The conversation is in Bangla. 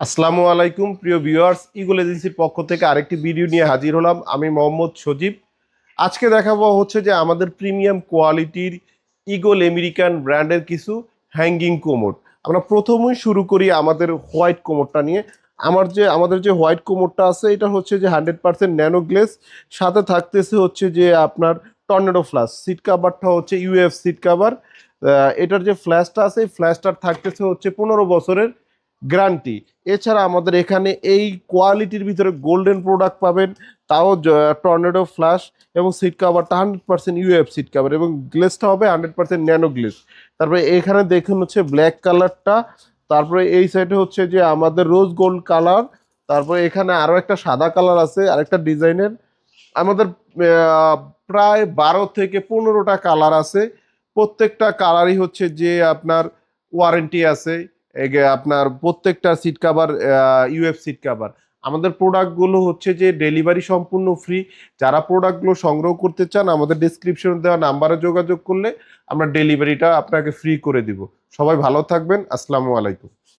আসসালামু আলাইকুম প্রিয় ভিউয়ার্স, ইগল এজেন্সির পক্ষ থেকে আরেকটি ভিডিও নিয়ে হাজির হলাম। আমি মোহাম্মদ সজীব। আজকে দেখাবো হচ্ছে যে আমাদের প্রিমিয়াম কোয়ালিটির ইগল আমেরিকান ব্র্যান্ডের কিছু হ্যাঙ্গিং কোমোড। আমরা প্রথমেই শুরু করি আমাদের হোয়াইট কোমোডটা নিয়ে। আমাদের যে হোয়াইট কোমোডটা আছে এটা হচ্ছে যে 100% ন্যানো গ্লেস, সাথে থাকতেছে হচ্ছে যে আপনার টর্নেডো ফ্লাশ। সিট কাভারটা হচ্ছে ইউএফ সিট কাভার। এটার যে ফ্ল্যাশটা আছে এই ফ্ল্যাশটার থাকতেছে হচ্ছে 15 বছরের গ্যারান্টি। এছাড়া আমাদের এখানে এই কোয়ালিটির ভিতরে গোল্ডেন প্রোডাক্ট পাবেন, তাও টর্নেডো ফ্ল্যাশ, এবং সিট কাভারটা 100% ইউএফ সিট কাভার, এবং গ্লেসটা হবে 100% ন্যানো গ্লেস। তারপরে এখানে দেখুন হচ্ছে ব্ল্যাক কালারটা, তারপরে এই সাইডে হচ্ছে যে আমাদের রোজ গোল্ড কালার, তারপরে এখানে আরও একটা সাদা কালার আছে আরেকটা ডিজাইনের। আমাদের আহ, প্রায় 12 থেকে 15টা কালার আছে। প্রত্যেকটা কালারই হচ্ছে যে আপনার ওয়ারেন্টি আছে। আপনার প্রত্যেকটা সিট কাভার ইউএফ সিট কাভার। আমাদের প্রোডাক্টগুলো হচ্ছে যে ডেলিভারি সম্পূর্ণ ফ্রি। যারা প্রোডাক্টগুলো সংগ্রহ করতে চান আমাদের ডিসক্রিপশনে দেওয়া নাম্বারে যোগাযোগ করলে আমরা ডেলিভারিটা আপনাকে ফ্রি করে দিব। সবাই ভালো থাকবেন। আসসালামু আলাইকুম।